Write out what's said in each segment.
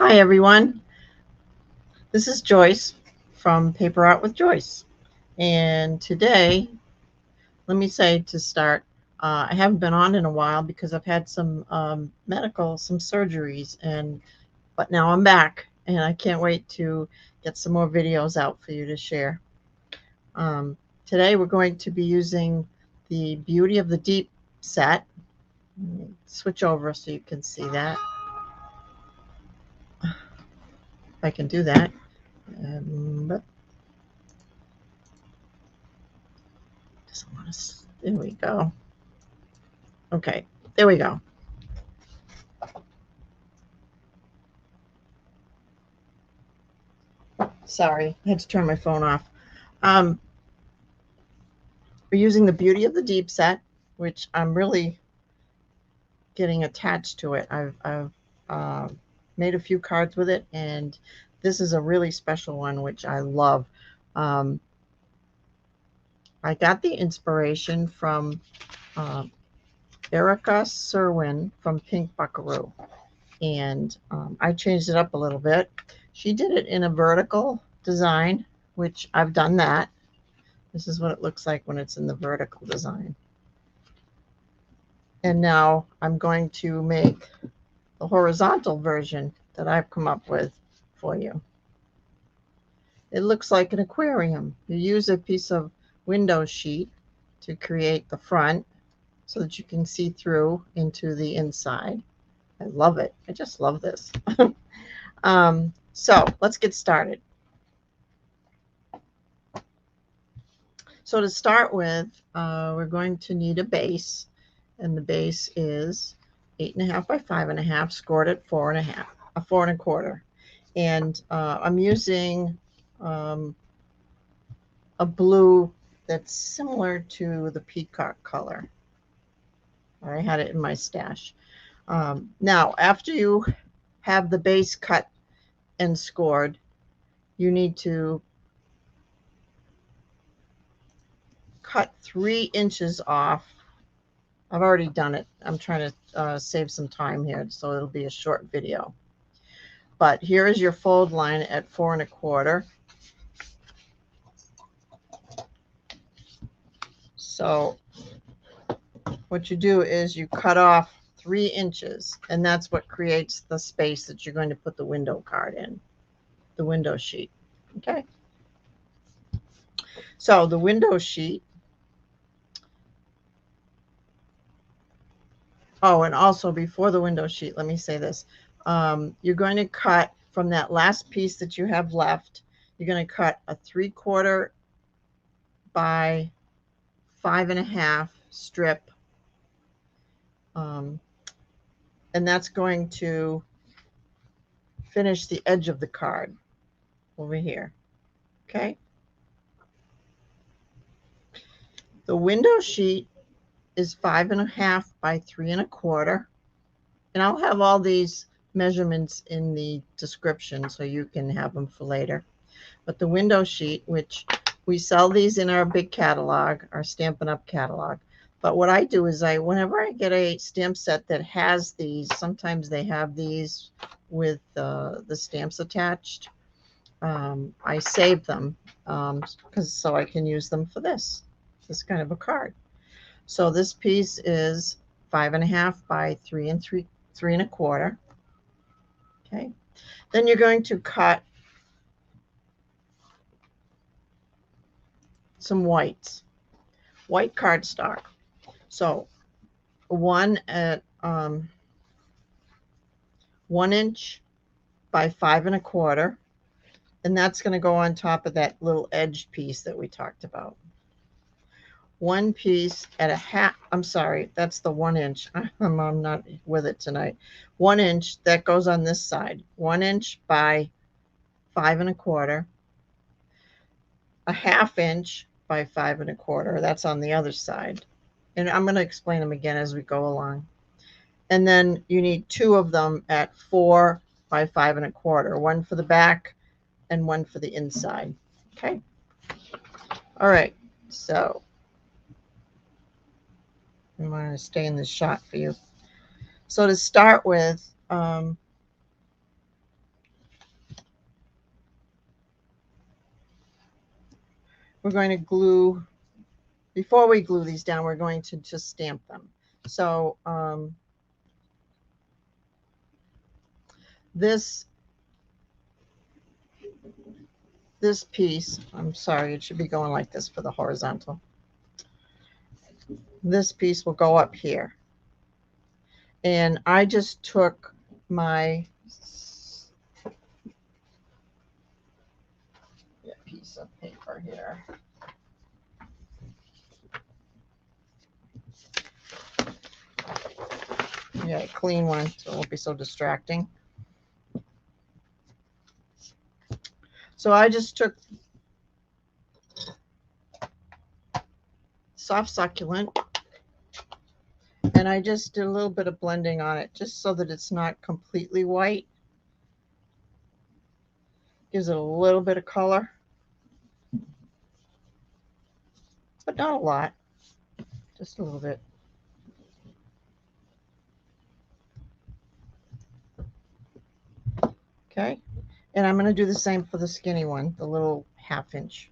Hi everyone, this is Joyce from Paper Art with Joyce. And today, let me say to start, I haven't been on in a while because I've had some some surgeries, but now I'm back and I can't wait to get some more videos out for you to share. Um, Today we're going to be using the Beauty of the Deep set. Let me switch over so you can see that. If I can do that. But doesn't want to. There we go. Okay, there we go. Sorry, I had to turn my phone off. Um, we're using the Beauty of the Deep set, which I'm really getting attached to it. I've uh, made a few cards with it, and this is a really special one, which I love. Um, I got the inspiration from uh, Erica Serwin from Pink Buckaroo, and I changed it up a little bit. She did it in a vertical design, which I've done that. This is what it looks like when it's in the vertical design. And now I'm going to make the horizontal version that I've come up with for you. It looks like an aquarium. You use a piece of window sheet to create the front so that you can see through into the inside. I love it. I just love this. So let's get started. So to start with, we're going to need a base, and the base is 8.5 by 5.5, scored at 4.5, 4.25. And I'm using um, a blue that's similar to the peacock color. I had it in my stash. Now, after you have the base cut and scored, you need to cut 3 inches off. I've already done it. I'm trying to save some time here, so it'll be a short video. But here is your fold line at 4.25. So what you do is you cut off 3 inches, and that's what creates the space that you're going to put the window card in, the window sheet. Okay. So the window sheet. Oh, and also before the window sheet, let me say this. You're going to cut from that last piece that you have left. You're going to cut a 3/4 by 5.5 strip. And that's going to finish the edge of the card over here. Okay. The window sheet is 5.5 by 3.25. And I'll have all these measurements in the description so you can have them for later. But the window sheet, which we sell these in our big catalog, our Stampin' Up! Catalog. But what I do is whenever I get a stamp set that has these, sometimes they have these with the stamps attached. I save them so I can use them for this kind of a card. So this piece is 5.5 by 3.25. Okay. Then you're going to cut some white cardstock. So one at 1 inch by 5.25, and that's going to go on top of that little edge piece that we talked about. One piece at a half. I'm sorry, that's the 1 inch. I'm not with it tonight. 1 inch that goes on this side. 1 inch by 5.25. A 1/2 inch by 5.25. That's on the other side. And I'm going to explain them again as we go along. And then you need 2 of them at 4 by 5.25. One for the back and one for the inside. Okay. All right. So I'm going to stay in this shot for you. So to start with, we're going to glue, before we glue these down, we're going to just stamp them. So this piece, I'm sorry, it should be going like this for the horizontal. This piece will go up here. And I just took my piece of paper here. Yeah, a clean one, so it won't be so distracting. So I just took soft succulent and I just did a little bit of blending on it just so that it's not completely white. Gives it a little bit of color, but not a lot, just a little bit. Okay, and I'm going to do the same for the skinny one, the little 1/2 inch.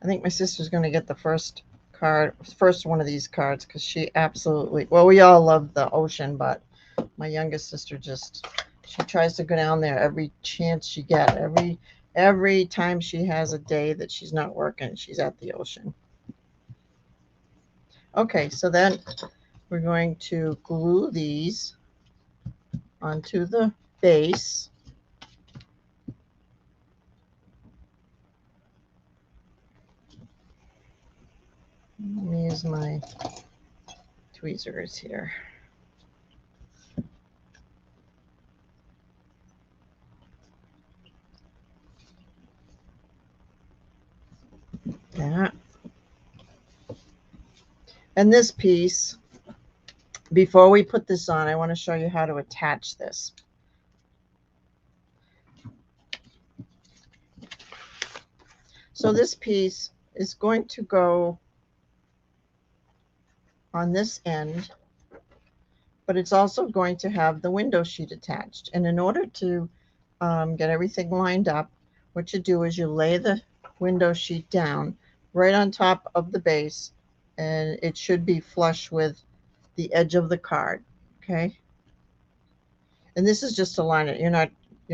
I think my sister's going to get the first one of these cards, because she absolutely, well, we all love the ocean, but my youngest sister she tries to go down there every chance she gets. Every time she has a day that she's not working, she's at the ocean. Okay, so then we're going to glue these onto the base. Let me use my tweezers here. That. And this piece, before we put this on, I want to show you how to attach this. So this piece is going to go on this end, but it's also going to have the window sheet attached. And in order to get everything lined up, what you do is you lay the window sheet down right on top of the base, and it should be flush with the edge of the card. Okay, and this is just to line it. You're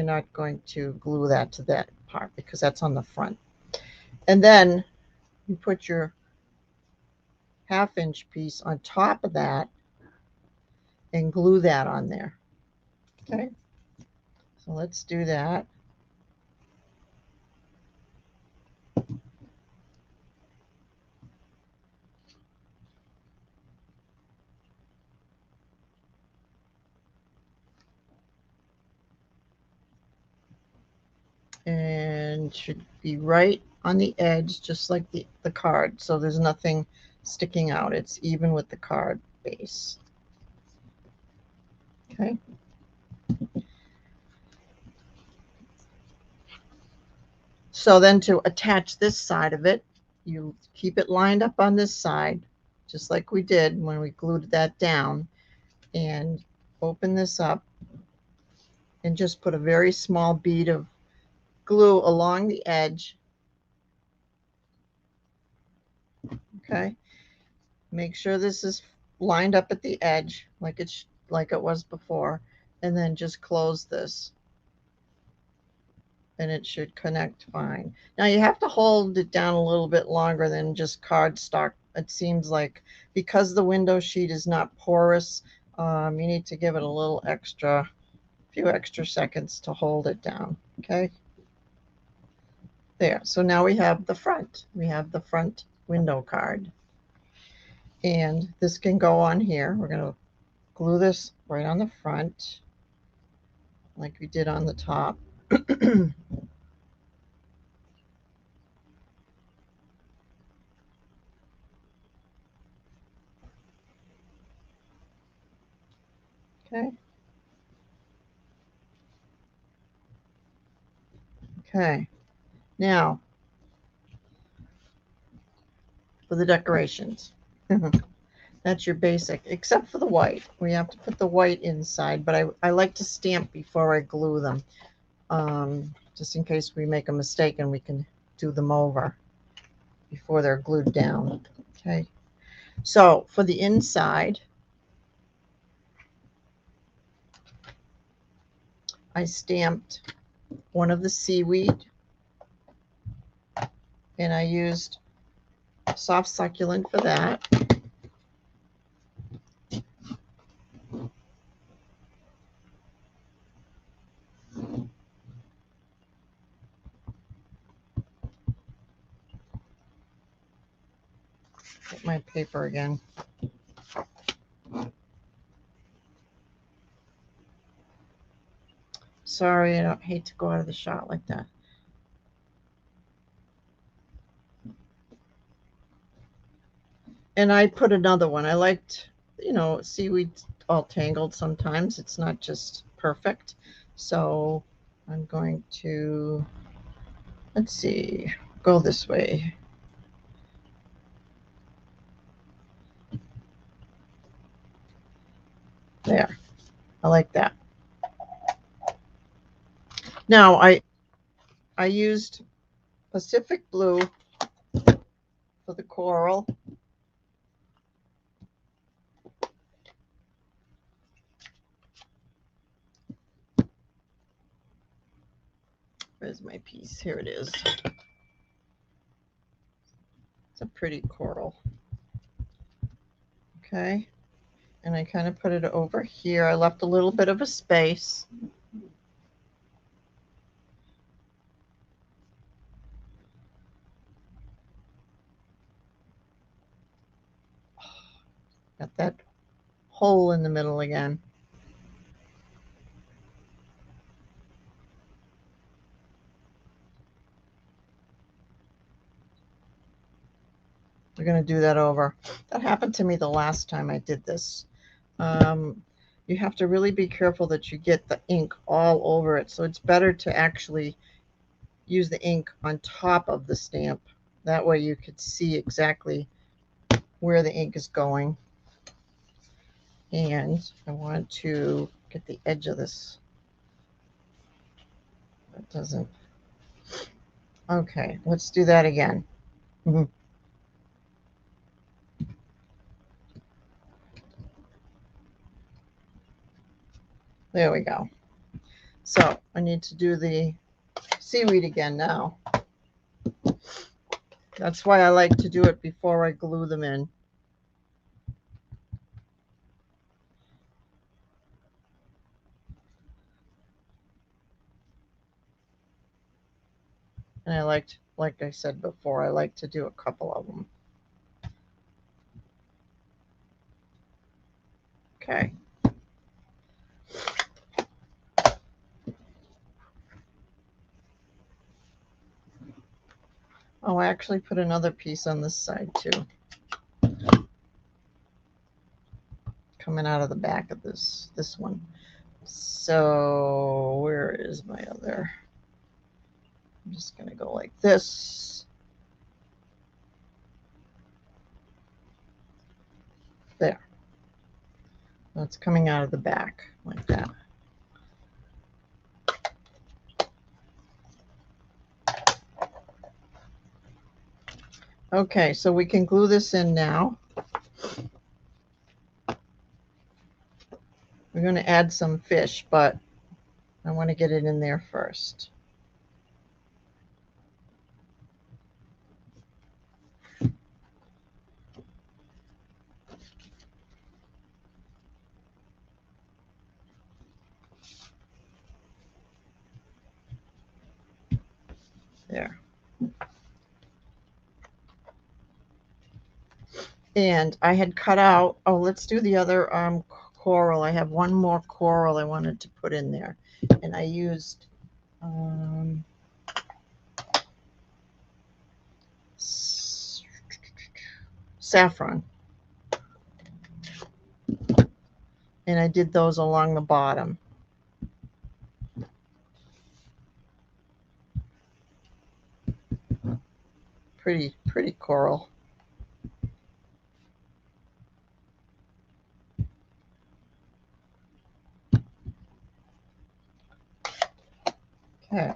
not going to glue that to that part because that's on the front. And then you put your 1/2 inch piece on top of that and glue that on there. Okay, so let's do that. And should be right on the edge, just like the card, so there's nothing sticking out. It's even with the card base. Okay, so then to attach this side of it, you keep it lined up on this side just like we did when we glued that down, and open this up and just put a very small bead of glue along the edge. Okay, make sure this is lined up at the edge like it was before, and then just close this and it should connect fine. Now you have to hold it down a little bit longer than just cardstock. It seems like, because the window sheet is not porous, you need to give it a few extra seconds to hold it down. Okay, there. So now we have the front. We have the front window card, and this can go on here. We're going to glue this right on the front like we did on the top. Okay. Okay. Now, for the decorations. That's your basic, except for the white. We have to put the white inside, but I like to stamp before I glue them, just in case we make a mistake and we can do them over before they're glued down. Okay, so for the inside, I stamped one of the seaweed, and I used soft succulent for that. Get my paper again. Sorry, I don't hate to go out of the shot like that. And I put another one. I liked, seaweed all tangled sometimes. It's not just perfect. So I'm going to, let's see, go this way. There. I like that. Now I used Pacific blue for the coral. Where's my piece? Here it is. It's a pretty coral. Okay. And I kind of put it over here. I left a little bit of a space. Got that hole in the middle again. We're going to do that over. That happened to me the last time I did this. You have to really be careful that you get the ink all over it. So it's better to actually use the ink on top of the stamp. That way you could see exactly where the ink is going. And I want to get the edge of this. That doesn't. Okay, let's do that again. There we go. So I need to do the seaweed again now. That's why I like to do it before I glue them in. And I liked, like I said before, I like to do a couple of them. Okay. Oh, I actually put another piece on this side too. Coming out of the back of this one. So where is my other? I'm just going to go like this. There. That's coming out of the back like that. Okay, so we can glue this in now. We're going to add some fish, but I want to get it in there first. There. And I had cut out, oh, let's do the other coral. I have one more coral I wanted to put in there. And I used saffron. And I did those along the bottom. Pretty coral. Okay.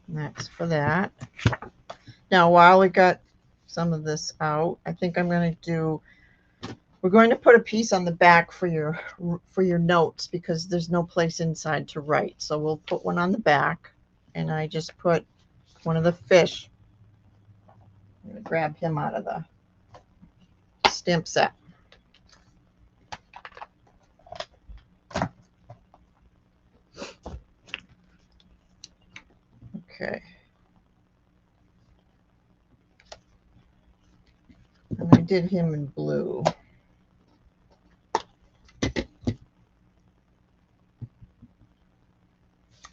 And that's for that. Now, while we got some of this out, I think I'm going to do, we're going to put a piece on the back for your notes because there's no place inside to write. So we'll put one on the back, and I just put one of the fish. I'm going to grab him out of the stamp set. Okay. And I did him in blue.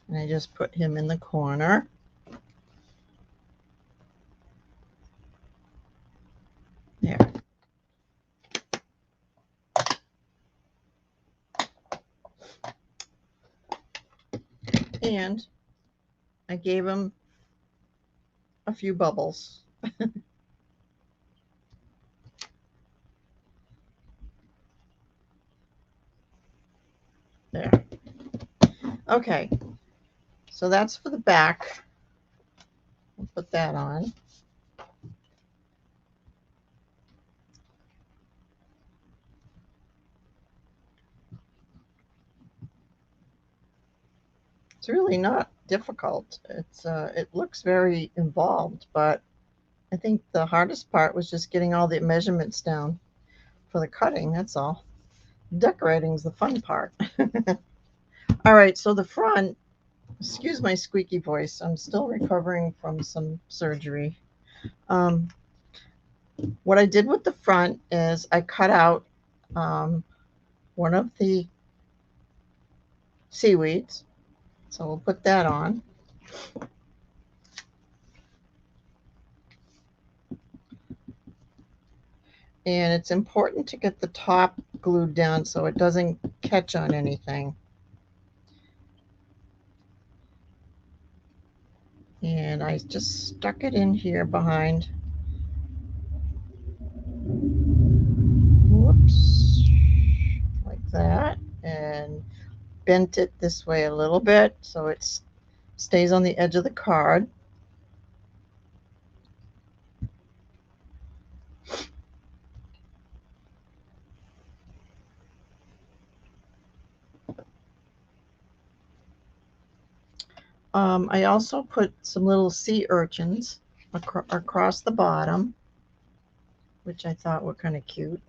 And I just put him in the corner. There. And I gave him a few bubbles. There. Okay. So that's for the back. I'll put that on. It's really not difficult. It looks very involved, but I think the hardest part was just getting all the measurements down for the cutting. That's all. Decorating's the fun part. All right, so the front, excuse my squeaky voice. I'm still recovering from some surgery. What I did with the front is I cut out one of the seaweeds. So we'll put that on. And it's important to get the top glued down so it doesn't catch on anything. And I just stuck it in here behind. Whoops. Like that. And bent it this way a little bit so it stays on the edge of the card. I also put some little sea urchins across the bottom, which I thought were kind of cute.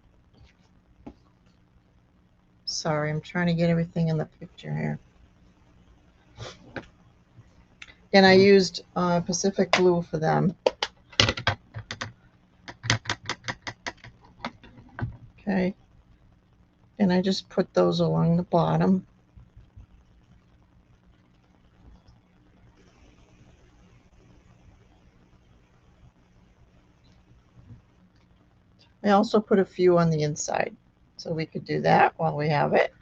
Sorry, I'm trying to get everything in the picture here. And I used Pacific Blue for them. Okay. And I just put those along the bottom. I also put a few on the inside, so we could do that while we have it.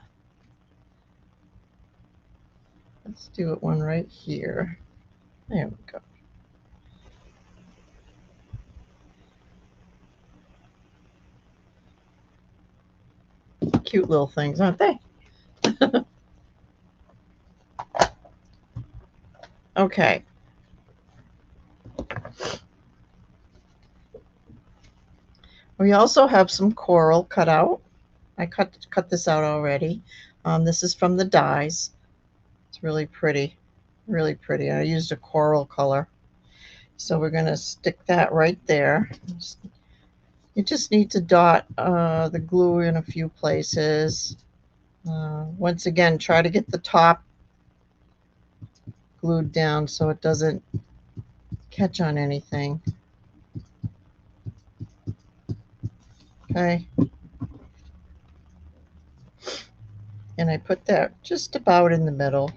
Let's do it one right here. There we go. Cute little things, aren't they? Okay. We also have some coral cut out. I cut this out already. This is from the dies. It's really pretty, really pretty. I used a coral color. So we're going to stick that right there. You just need to dot the glue in a few places. Once again, try to get the top glued down so it doesn't catch on anything. Okay. And I put that just about in the middle.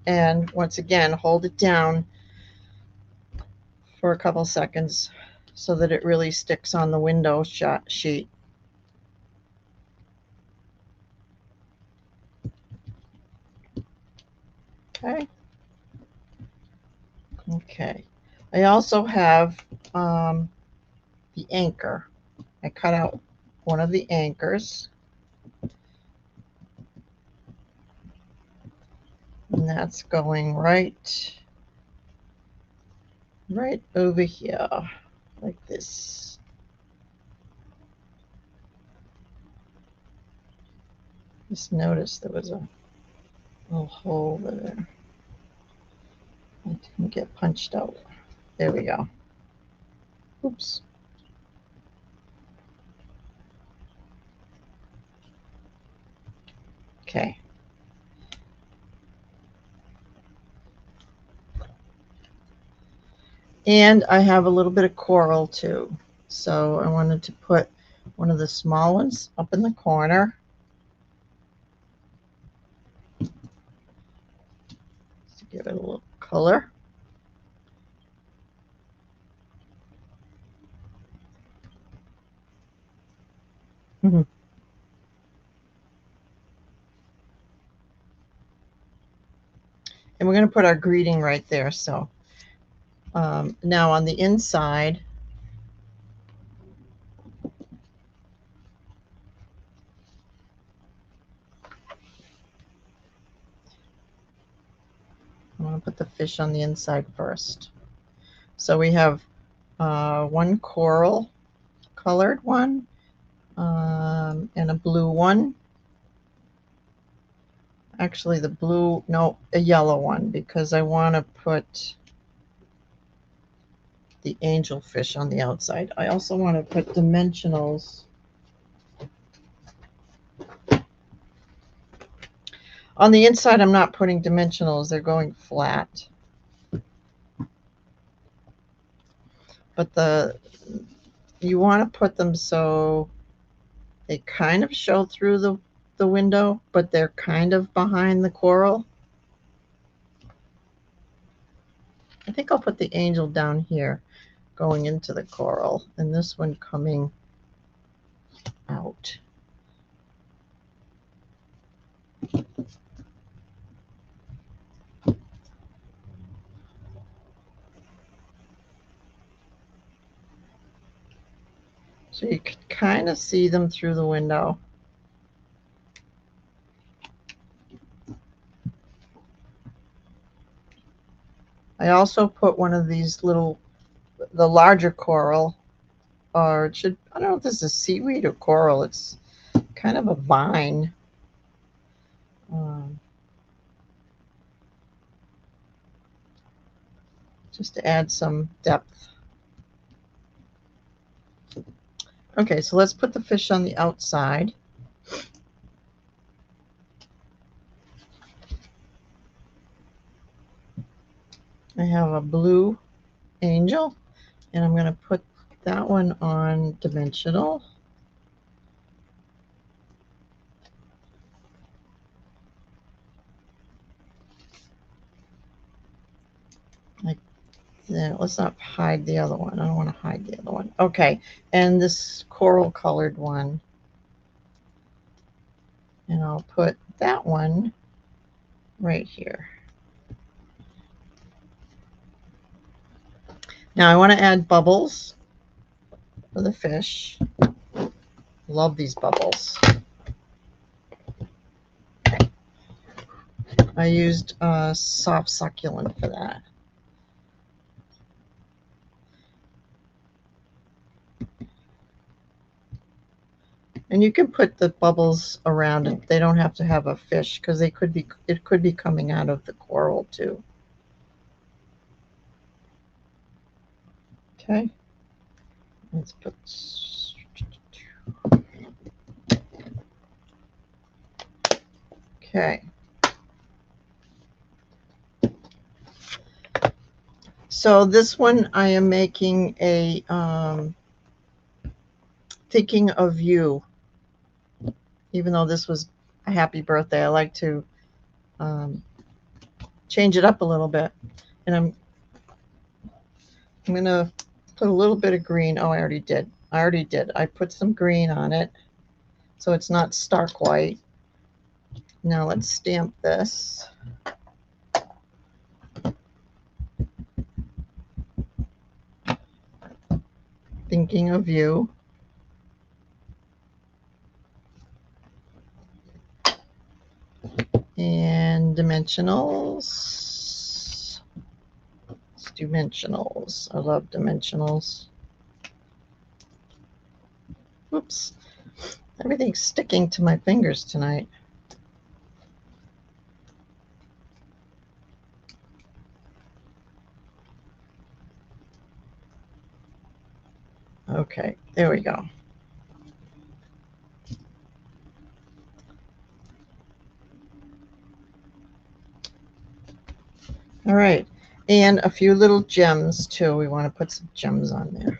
And once again, hold it down for a couple seconds so that it really sticks on the window sheet. Okay. Okay. I also have the anchor. I cut out one of the anchors. And that's going right over here, like this. Just notice there was a little hole there. It didn't get punched out. There we go. Oops. Okay. And I have a little bit of coral too. So I wanted to put one of the small ones up in the corner. To give it a little color. Mm-hmm. And we're going to put our greeting right there. So now on the inside, I'm going to put the fish on the inside first. So we have one coral colored one and a blue one. Actually, the blue, no, a yellow one, because I want to put the angelfish on the outside. I also want to put dimensionals on the inside. I'm not putting dimensionals, they're going flat. But you want to put them so they kind of show through the window, but they're kind of behind the coral. I think I'll put the angel down here going into the coral and this one coming out. So you can kind of see them through the window. I also put one of these little, the larger coral, or it should, I don't know if this is seaweed or coral. It's kind of a vine. Just to add some depth. Okay, so let's put the fish on the outside. I have a blue angel, and I'm going to put that one on dimensional. Like that. Let's not hide the other one. I don't want to hide the other one. Okay, and this coral colored one. And I'll put that one right here. Now I want to add bubbles for the fish. Love these bubbles. I used soft succulent for that. And you can put the bubbles around it. They don't have to have a fish because it could be coming out of the coral too. Okay. Let's put. Okay. So this one I am making a thinking of you. Even though this was a happy birthday, I like to change it up a little bit. And I'm going to put a little bit of green. Oh, I already did. I put some green on it so it's not stark white. Now let's stamp this. Thinking of you. And dimensionals. Let's do dimensionals. I love dimensionals. Oops. Everything's sticking to my fingers tonight. Okay, there we go. All right, and a few little gems too. We want to put some gems on there.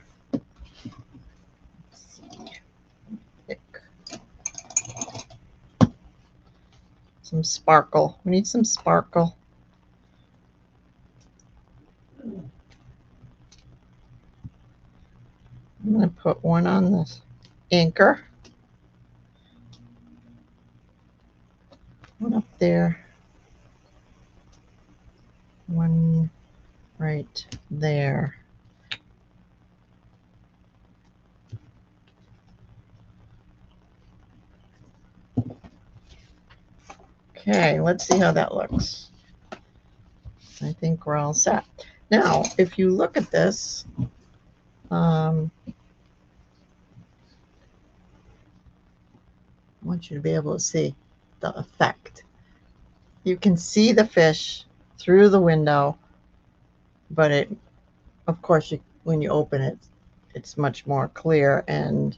Some sparkle. We need some sparkle. I'm going to put one on this anchor. One up there. One right there. Okay, let's see how that looks. I think we're all set. Now, if you look at this, I want you to be able to see the effect. You can see the fish through the window, but it, of course, when you open it, it's much more clear, and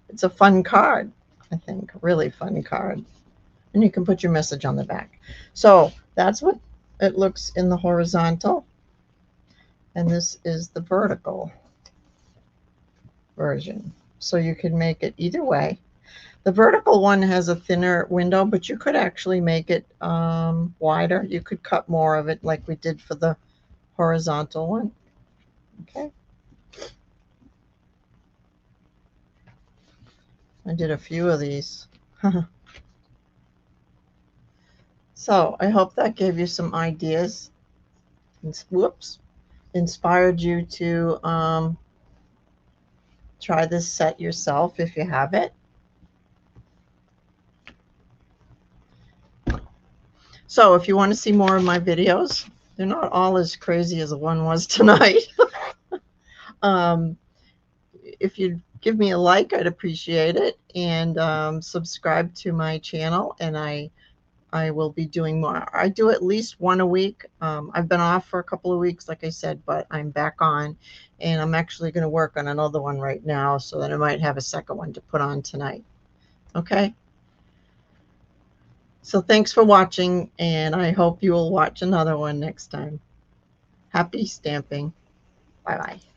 it's a fun card, I think, really fun card. And you can put your message on the back. So that's what it looks in the horizontal, and this is the vertical version. So you can make it either way. The vertical one has a thinner window, but you could actually make it wider. You could cut more of it like we did for the horizontal one. Okay. I did a few of these. So I hope that gave you some ideas. Whoops. Inspired you to try this set yourself if you have it. So if you want to see more of my videos, they're not all as crazy as the one was tonight. If you'd give me a like, I'd appreciate it. And subscribe to my channel, and I will be doing more. I do at least one a week. I've been off for a couple of weeks, like I said, but I'm back on, and I'm actually going to work on another one right now so that I might have a second one to put on tonight. Okay? So thanks for watching, and I hope you will watch another one next time. Happy stamping. Bye-bye.